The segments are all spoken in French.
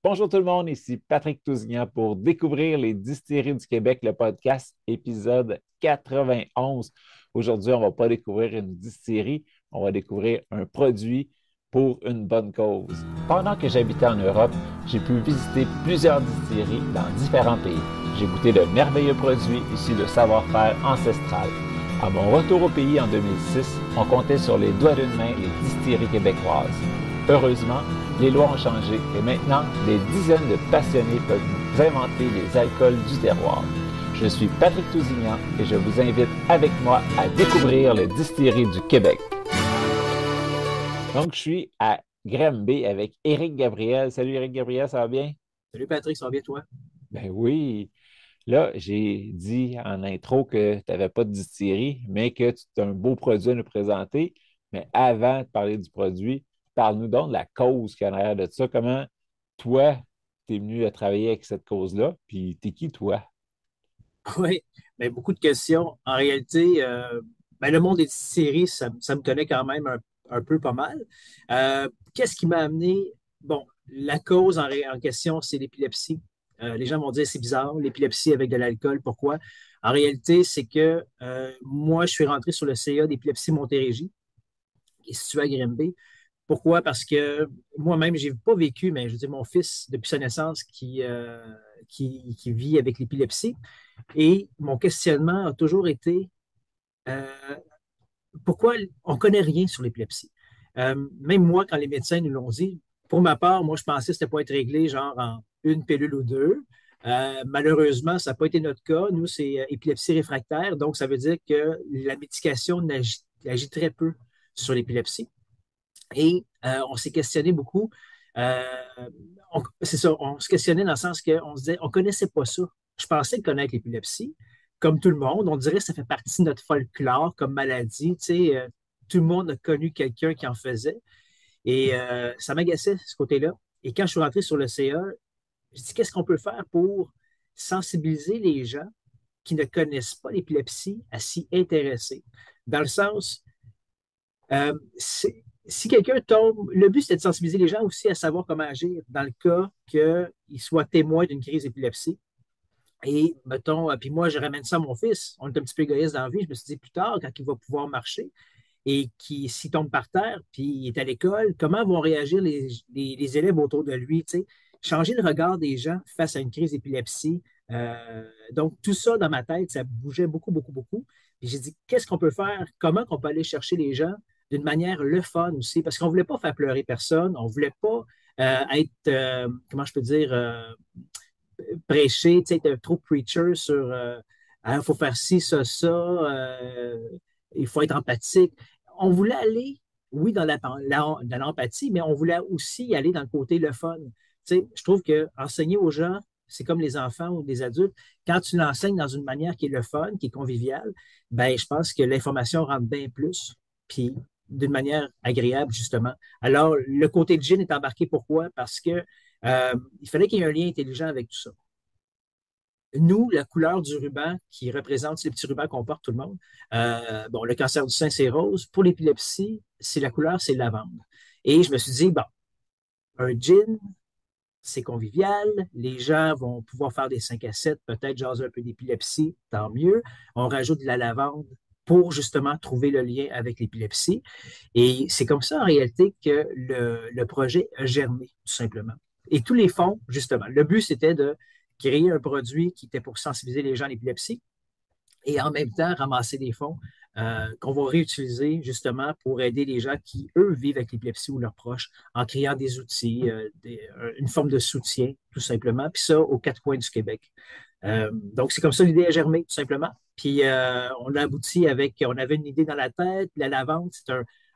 Bonjour tout le monde, ici Patrick Tousignan pour Découvrir les distilleries du Québec, le podcast épisode 91. Aujourd'hui, on ne va pas découvrir une distillerie, on va découvrir un produit pour une bonne cause. Pendant que j'habitais en Europe, j'ai pu visiter plusieurs distilleries dans différents pays. J'ai goûté de merveilleux produits issus de savoir-faire ancestral. À mon retour au pays en 2006, on comptait sur les doigts d'une main les distilleries québécoises. Heureusement, les lois ont changé et maintenant, des dizaines de passionnés peuvent inventer les alcools du terroir. Je suis Patrick Tousignan et je vous invite avec moi à découvrir les distilleries du Québec. Donc, je suis à Granby avec Éric Gabriel. Salut Éric Gabriel, ça va bien? Salut Patrick, ça va bien toi? Ben oui. Là, j'ai dit en intro que tu n'avais pas de distillerie, mais que tu as un beau produit à nous présenter. Mais avant de parler du produit, parle-nous donc de la cause qui est en arrière de ça. Comment toi, tu es venu à travailler avec cette cause-là? Puis t'es qui, toi? Oui, mais beaucoup de questions. En réalité, le monde des séries, ça me connaît quand même un peu pas mal. Qu'est-ce qui m'a amené? Bon, la cause en question, c'est l'épilepsie. Les gens vont dire c'est bizarre, l'épilepsie avec de l'alcool, pourquoi? En réalité, c'est que moi, je suis rentré sur le CA d'épilepsie Montérégie, qui est situé à Grimby. Pourquoi? Parce que moi-même, je n'ai pas vécu, mais je veux dire, mon fils, depuis sa naissance, qui vit avec l'épilepsie. Et mon questionnement a toujours été euh, pourquoi on ne connaît rien sur l'épilepsie? Même moi, quand les médecins nous l'ont dit, pour ma part, moi, je pensais que c'était pas être réglé genre en une pilule ou deux. Malheureusement, ça n'a pas été notre cas. Nous, c'est épilepsie réfractaire, donc ça veut dire que la médication agit très peu sur l'épilepsie. Et on s'est questionné beaucoup. Euh, c'est ça, on se questionnait dans le sens qu'on se disait, on ne connaissait pas ça. Je pensais connaître l'épilepsie, comme tout le monde. On dirait que ça fait partie de notre folklore comme maladie. Tu sais, tout le monde a connu quelqu'un qui en faisait. Et ça m'agaçait, ce côté-là. Et quand je suis rentré sur le CA, je dis, qu'est-ce qu'on peut faire pour sensibiliser les gens qui ne connaissent pas l'épilepsie à s'y intéresser? Dans le sens, si quelqu'un tombe, le but, c'est de sensibiliser les gens aussi à savoir comment agir dans le cas qu'ils soient témoins d'une crise d'épilepsie. Et, mettons, puis moi, je ramène ça à mon fils. On est un petit peu égoïste dans la vie. Je me suis dit, plus tard, quand il va pouvoir marcher et s'il tombe par terre, puis il est à l'école, comment vont réagir les élèves autour de lui, tu sais? Changer le regard des gens face à une crise d'épilepsie. Donc, tout ça dans ma tête, ça bougeait beaucoup, beaucoup, beaucoup. Puis j'ai dit, qu'est-ce qu'on peut faire? Comment qu'on peut aller chercher les gens d'une manière le fun aussi? Parce qu'on ne voulait pas faire pleurer personne. On ne voulait pas être, comment je peux dire, prêcher, tu sais, être trop preacher sur il faut faire ci, ça, il faut être empathique. On voulait aller, oui, dans l'empathie, mais on voulait aussi aller dans le côté le fun. Tu sais, je trouve que enseigner aux gens, c'est comme les enfants ou les adultes. Quand tu l'enseignes dans une manière qui est le fun, qui est conviviale, ben, je pense que l'information rentre bien plus, puis d'une manière agréable, justement. Alors, le côté gin est embarqué. Pourquoi? Parce que il fallait qu'il y ait un lien intelligent avec tout ça. Nous, la couleur du ruban qui représente les petits rubans qu'on porte tout le monde, bon, le cancer du sein, c'est rose. Pour l'épilepsie, c'est la couleur, c'est lavande. Et je me suis dit, bon, un gin, c'est convivial. Les gens vont pouvoir faire des 5 à 7, peut-être jaser un peu d'épilepsie, tant mieux. On rajoute de la lavande pour justement trouver le lien avec l'épilepsie. Et c'est comme ça, en réalité, que le projet a germé, tout simplement. Et tous les fonds, justement, le but, c'était de créer un produit qui était pour sensibiliser les gens à l'épilepsie et en même temps ramasser des fonds qu'on va réutiliser justement pour aider les gens qui, eux, vivent avec l'épilepsie ou leurs proches en créant des outils, une forme de soutien, tout simplement, puis ça aux quatre coins du Québec. Donc, c'est comme ça l'idée a germé, tout simplement. Puis, on a abouti avec, on avait une idée dans la tête. La lavande, c'est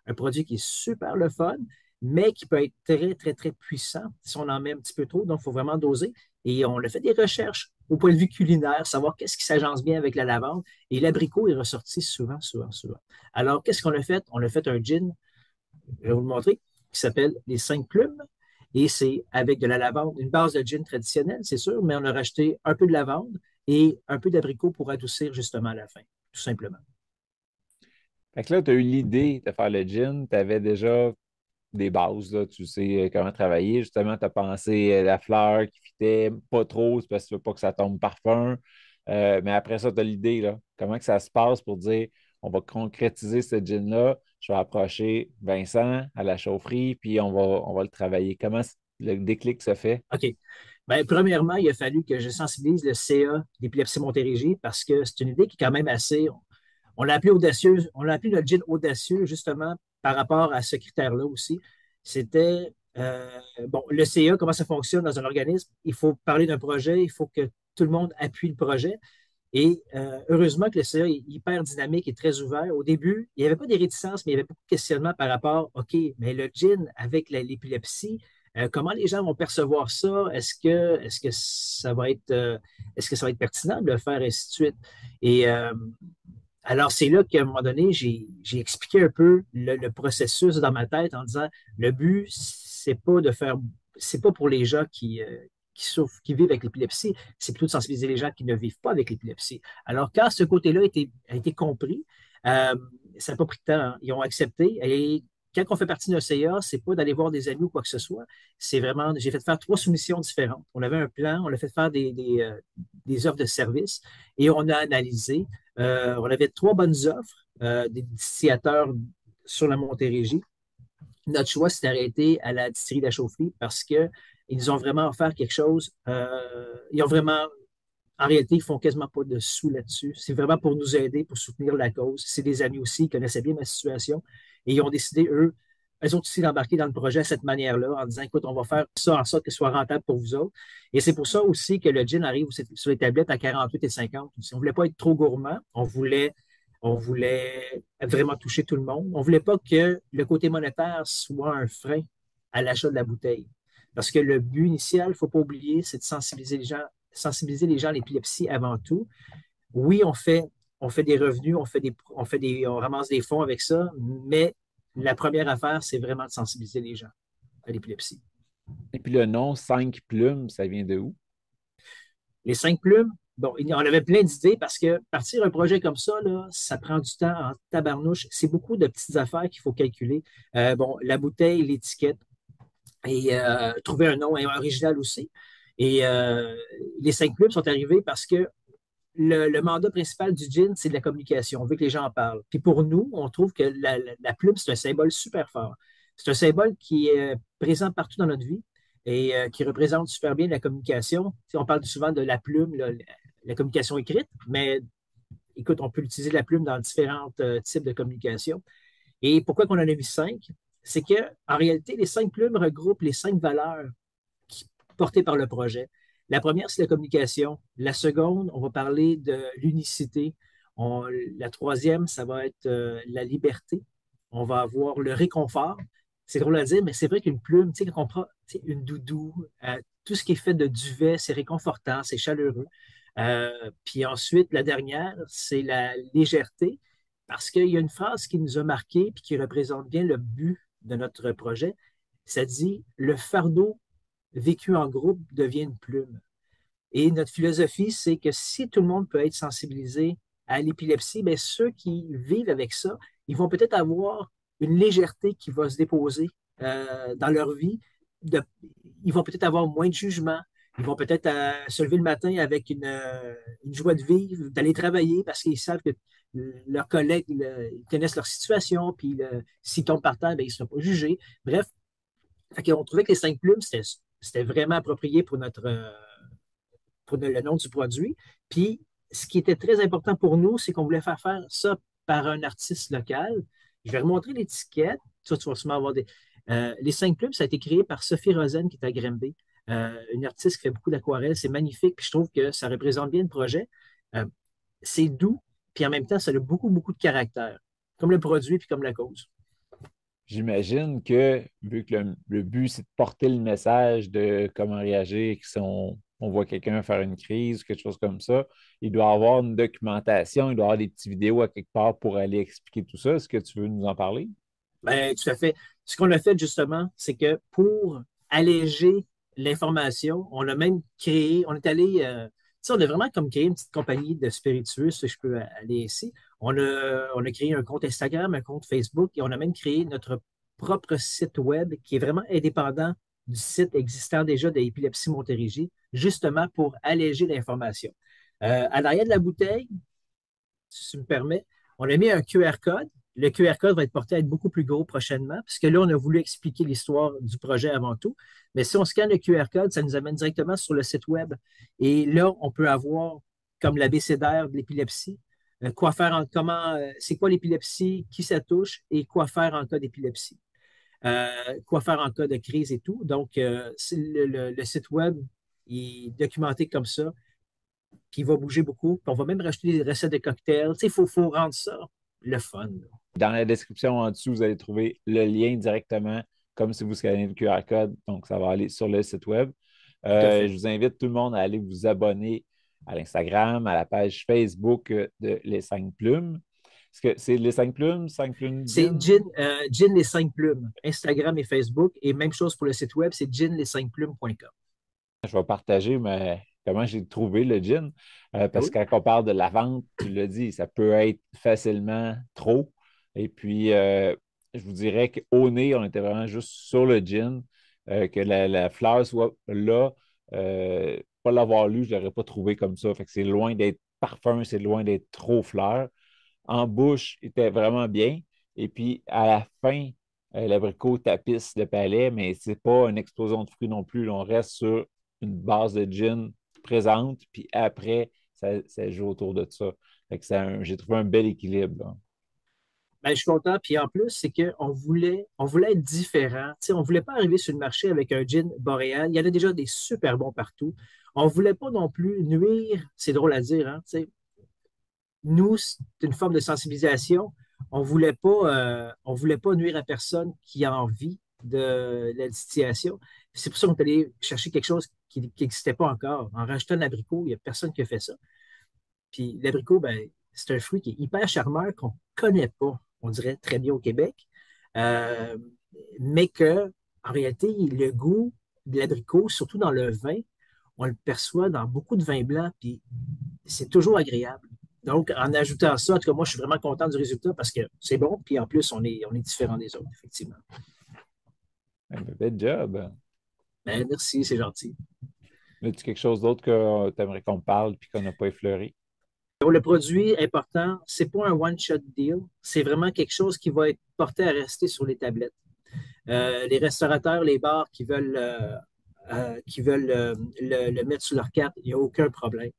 un produit qui est super le fun, mais qui peut être très, très, très puissant si on en met un petit peu trop. Donc, il faut vraiment doser. Et on a fait des recherches au point de vue culinaire, savoir qu'est-ce qui s'agence bien avec la lavande. Et l'abricot est ressorti souvent, souvent, souvent. Alors, qu'est-ce qu'on a fait? On a fait un gin, je vais vous le montrer, qui s'appelle les 5 plumes. Et c'est avec de la lavande, une base de gin traditionnelle, c'est sûr, mais on a rajouté un peu de lavande et un peu d'abricot pour adoucir justement à la fin, tout simplement. Fait que là, tu as eu l'idée de faire le gin, tu avais déjà des bases, là. Tu sais comment travailler. Justement, tu as pensé la fleur qui fitait pas trop, c'est parce que tu veux pas que ça tombe parfum. Mais après ça, tu as l'idée, là. Comment que ça se passe pour dire on va concrétiser ce gin-là, je vais approcher Vincent à la chaufferie, puis on va le travailler. Comment le déclic se fait? OK. Ben, premièrement, il a fallu que je sensibilise le CA d'épilepsie Montérégie parce que c'est une idée qui est quand même assez. On l'a appelé audacieuse, on l'a appelé notre gin audacieux justement par rapport à ce critère-là aussi. C'était bon, le CA, comment ça fonctionne dans un organisme? Il faut parler d'un projet, il faut que tout le monde appuie le projet. Et heureusement que le CA est hyper dynamique et très ouvert. Au début, il n'y avait pas des réticences, mais il y avait beaucoup de questionnements par rapport, OK, mais le gin avec l'épilepsie, comment les gens vont percevoir ça? Est-ce que ça va être, est-ce que ça va être pertinent de le faire, et ainsi de suite? Et alors, c'est là qu'à un moment donné, j'ai expliqué un peu le processus dans ma tête en disant, le but, c'est pas pour les gens qui souffrent, qui vivent avec l'épilepsie, c'est plutôt de sensibiliser les gens qui ne vivent pas avec l'épilepsie. Alors, quand ce côté-là a été compris, euh, ça n'a pas pris de temps, hein. Ils ont accepté. Et quand on fait partie d'un CA, c'est pas d'aller voir des amis ou quoi que ce soit. C'est vraiment, j'ai fait faire 3 soumissions différentes. On avait un plan, on a fait faire des offres de services et on a analysé. On avait 3 bonnes offres, des distillateurs sur la Montérégie. Notre choix s'est arrêté à la distillerie de la Chaufferie parce qu'ils nous ont vraiment offert quelque chose. Ils ont vraiment, en réalité, ils font quasiment pas de sous là-dessus. C'est vraiment pour nous aider, pour soutenir la cause. C'est des amis aussi, ils connaissaient bien ma situation et ils ont décidé, eux autres aussi, d'embarquer dans le projet de cette manière-là, en disant, écoute, on va faire ça en sorte que ce soit rentable pour vous autres. Et c'est pour ça aussi que le gin arrive sur les tablettes à 48 et 50. On ne voulait pas être trop gourmand. On voulait vraiment toucher tout le monde. On ne voulait pas que le côté monétaire soit un frein à l'achat de la bouteille. Parce que le but initial, il ne faut pas oublier, c'est de sensibiliser les gens à l'épilepsie avant tout. Oui, on fait des revenus, on ramasse des fonds avec ça, mais la première affaire, c'est vraiment de sensibiliser les gens à l'épilepsie. Et puis le nom 5 plumes, ça vient de où? Les 5 plumes, bon, on avait plein d'idées parce que partir un projet comme ça, là, ça prend du temps en tabarnouche. C'est beaucoup de petites affaires qu'il faut calculer. Bon, la bouteille, l'étiquette et trouver un nom original aussi. Et les 5 plumes sont arrivés parce que le mandat principal du gin, c'est de la communication. On veut que les gens en parlent. Puis pour nous, on trouve que la plume, c'est un symbole super fort. C'est un symbole qui est présent partout dans notre vie et qui représente super bien la communication. Tu sais, on parle souvent de la plume, là, la communication écrite, mais écoute, on peut utiliser la plume dans différents types de communication. Et pourquoi qu'on en a mis 5? C'est que en réalité, les 5 plumes regroupent les 5 valeurs portées par le projet. La première, c'est la communication. La seconde, on va parler de l'unicité. La troisième, ça va être la liberté. On va avoir le réconfort. C'est drôle à dire, mais c'est vrai qu'une plume, tu sais, quand on prend une doudou, tout ce qui est fait de duvet, c'est réconfortant, c'est chaleureux. Puis ensuite, la dernière, c'est la légèreté, parce qu'il y a une phrase qui nous a marqué puis qui représente bien le but de notre projet. Ça dit, le fardeau vécu en groupe devient une plume. Et notre philosophie, c'est que si tout le monde peut être sensibilisé à l'épilepsie, bien, ceux qui vivent avec ça, ils vont peut-être avoir une légèreté qui va se déposer dans leur vie. De- Ils vont peut-être avoir moins de jugement. Ils vont peut-être se lever le matin avec une joie de vivre, d'aller travailler parce qu'ils savent que leurs collègues ils connaissent leur situation, puis s'ils tombent par terre, bien, ils ne seront pas jugés. Bref, on trouvait que les 5 plumes, c'était vraiment approprié pour le nom du produit. Puis, ce qui était très important pour nous, c'est qu'on voulait faire ça par un artiste local. Je vais remontrer l'étiquette. Tu vas sûrement avoir les 5 plumes, ça a été créé par Sophie Rosen, qui est à Granby, une artiste qui fait beaucoup d'aquarelles. C'est magnifique, puis je trouve que ça représente bien le projet. Euh, c'est doux, puis en même temps, ça a beaucoup, beaucoup de caractère, comme le produit, puis comme la cause. J'imagine que, vu que le but, c'est de porter le message de comment réagir si on voit quelqu'un faire une crise, quelque chose comme ça, il doit avoir une documentation, il doit avoir des petites vidéos à quelque part pour aller expliquer tout ça. Est-ce que tu veux nous en parler? Ben, tout à fait. Ce qu'on a fait justement, c'est que pour alléger l'information, on a même créé, on est allé, tu sais, on a vraiment comme créé une petite compagnie de spiritueux, si je peux aller ici. On a créé un compte Instagram, un compte Facebook et on a même créé notre propre site web qui est vraiment indépendant du site existant déjà de Épilepsie Montérégie, justement pour alléger l'information. À l'arrière de la bouteille, si tu me permets, on a mis un QR code. Le QR code va être porté à être beaucoup plus gros prochainement, parce que là, on a voulu expliquer l'histoire du projet avant tout. Mais si on scanne le QR code, ça nous amène directement sur le site web. Et là, on peut avoir, comme l'abécédaire de l'épilepsie, quoi faire c'est quoi l'épilepsie, qui ça touche et quoi faire en cas d'épilepsie. Quoi faire en cas de crise et tout. Donc, le site web est documenté comme ça, puis il va bouger beaucoup. Puis on va même rajouter des recettes de cocktails. Tu sais, faut rendre ça le fun, là. Dans la description en dessous, vous allez trouver le lien directement, comme si vous scannez le QR code. Donc, ça va aller sur le site web. Tout à fait. Je vous invite tout le monde à aller vous abonner à l'Instagram, à la page Facebook de Les 5 Plumes. Est-ce que c'est Les 5 Plumes, 5 Plumes C'est Gin? Gin les 5 plumes, Instagram et Facebook. Et même chose pour le site web, c'est ginles5plumes.com. Je vais partager comment j'ai trouvé le gin. Ah Parce oui? que quand on parle de la vente, tu l'as dit, ça peut être facilement trop. Et puis, je vous dirais qu'au nez, on était vraiment juste sur le gin. Que la fleur soit là. Pas l'avoir lu, je ne l'aurais pas trouvé comme ça. Fait que c'est loin d'être parfum, c'est loin d'être trop fleur. En bouche, il était vraiment bien. Et puis, à la fin, l'abricot tapisse le palais, mais c'est pas une explosion de fruits non plus. On reste sur une base de gin présente, puis après, ça joue autour de ça. Fait que j'ai trouvé un bel équilibre, là. Ben, je suis content. Puis en plus, c'est qu'on voulait être différent. Tu sais, on ne voulait pas arriver sur le marché avec un gin boréal. Il y en a déjà des super bons partout. On ne voulait pas non plus nuire, c'est drôle à dire, hein, tu sais, nous, c'est une forme de sensibilisation. On voulait pas nuire à personne qui a envie de la distillation. C'est pour ça qu'on est allé chercher quelque chose qui n'existait pas encore. En rajoutant l'abricot, il n'y a personne qui a fait ça. Puis l'abricot, ben, c'est un fruit qui est hyper charmeur, qu'on ne connaît pas, on dirait très bien au Québec, euh, mais que, en réalité, le goût de l'abricot, surtout dans le vin, on le perçoit dans beaucoup de vins blancs, puis c'est toujours agréable. Donc, en ajoutant ça, en tout cas, moi, je suis vraiment content du résultat parce que c'est bon, puis en plus, on est différent des autres, effectivement. Bel job. Ben, merci, c'est gentil. As-tu quelque chose d'autre que tu aimerais qu'on parle puis qu'on n'a pas effleuré? Pour le produit important, c'est pas un one-shot deal, c'est vraiment quelque chose qui va être porté à rester sur les tablettes. Les restaurateurs, les bars qui veulent le mettre sur leur carte, il n'y a aucun problème.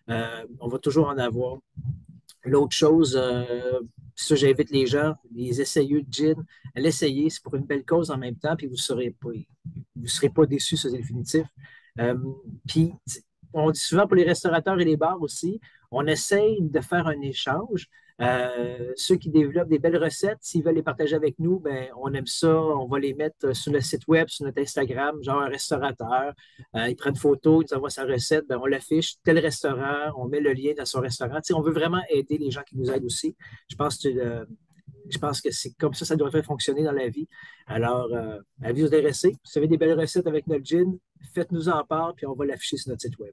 On va toujours en avoir. L'autre chose, ça, j'invite les gens, les essayeux de gin, à l'essayer. C'est pour une belle cause en même temps, puis vous serez pas déçus, ça c'est définitif. Euh, puis, on dit souvent pour les restaurateurs et les bars aussi, on essaye de faire un échange. Ceux qui développent des belles recettes, s'ils veulent les partager avec nous, ben, on aime ça. On va les mettre sur le site web, sur notre Instagram, genre un restaurateur. Il prend une photo, il nous envoie sa recette, ben, on l'affiche, tel restaurant, on met le lien dans son restaurant. Tu sais, on veut vraiment aider les gens qui nous aident aussi. Je pense que c'est comme ça devrait fonctionner dans la vie. Alors, avis aux intéressés, si vous avez des belles recettes avec notre gin, faites-nous en part, puis on va l'afficher sur notre site web,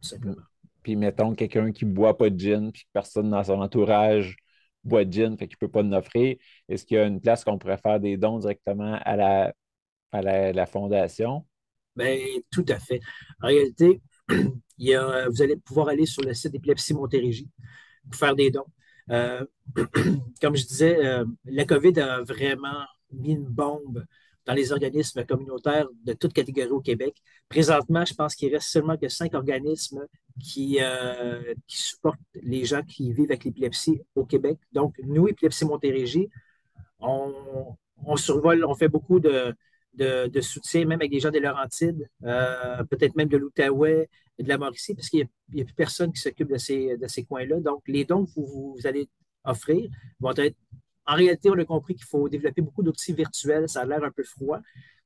tout simplement. Puis mettons quelqu'un qui ne boit pas de gin, puis que personne dans son entourage boit de gin, fait qu'il ne peut pas nous offrir. Est-ce qu'il y a une place qu'on pourrait faire des dons directement à la fondation? Bien, tout à fait. En réalité, vous allez pouvoir aller sur le site d'Épilepsie Montérégie pour faire des dons. Euh, Comme je disais, la COVID a vraiment mis une bombe dans les organismes communautaires de toutes catégories au Québec. Présentement, je pense qu'il reste seulement que 5 organismes qui supportent les gens qui vivent avec l'épilepsie au Québec. Donc, nous, Épilepsie Montérégie, on, on survole, on fait beaucoup de soutien, même avec des gens des Laurentides, peut-être même de l'Outaouais et de la Mauricie, parce qu'il n'y a plus personne qui s'occupe de ces coins-là. Donc, les dons que vous allez offrir vont être. En réalité, on a compris qu'il faut développer beaucoup d'outils virtuels. Ça a l'air un peu froid,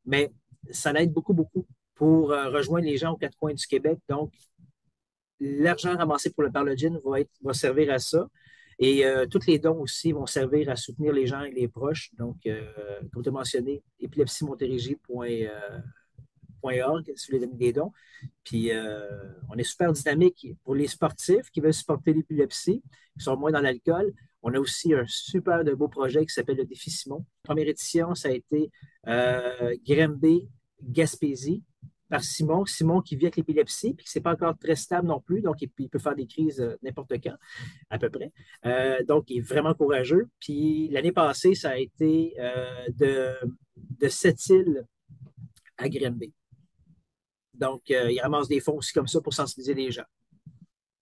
mais ça l'aide beaucoup, beaucoup pour rejoindre les gens aux quatre coins du Québec. Donc, l'argent ramassé par le gin va servir à ça. Et tous les dons aussi vont servir à soutenir les gens et les proches. Donc, comme tu as mentionné, épilepsiemontérégie.org, si vous voulez donner des dons. Puis, on est super dynamique pour les sportifs qui veulent supporter l'épilepsie, qui sont moins dans l'alcool. On a aussi un super de beau projet qui s'appelle le Défi Simon. Première édition, ça a été Granby, Gaspésie, par Simon. Simon qui vit avec l'épilepsie, puis qui n'est pas encore très stable non plus, donc il peut faire des crises n'importe quand, à peu près. Donc, il est vraiment courageux. Puis l'année passée, ça a été de Sept-Îles à Granby. Donc, il ramasse des fonds aussi comme ça pour sensibiliser les gens.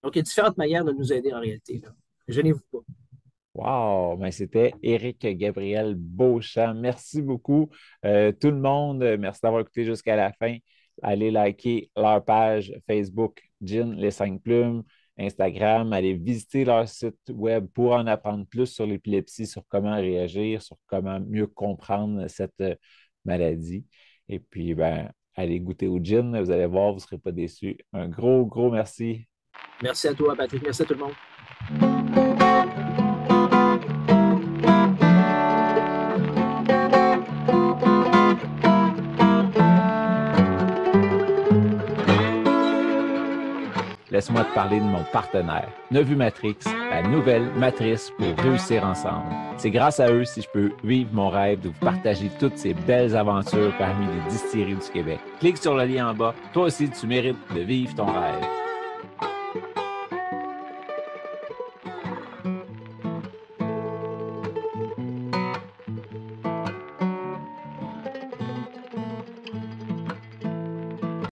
Donc, il y a différentes manières de nous aider en réalité. Là. Gênez-vous pas. Wow! Ben, c'était Éric Gabriel Beauchamp. Merci beaucoup, tout le monde. Merci d'avoir écouté jusqu'à la fin. Allez liker leur page Facebook, Gin Les 5 Plumes, Instagram. Allez visiter leur site web pour en apprendre plus sur l'épilepsie, sur comment réagir, sur comment mieux comprendre cette maladie. Et puis, ben, allez goûter au gin. Vous allez voir, vous ne serez pas déçus. Un gros, gros merci. Merci à toi, Patrick. Merci à tout le monde. Laisse-moi te parler de mon partenaire, Nevu Matrix, la nouvelle matrice pour réussir ensemble. C'est grâce à eux si je peux vivre mon rêve de vous partager toutes ces belles aventures parmi les distilleries du Québec. Clique sur le lien en bas. Toi aussi, tu mérites de vivre ton rêve.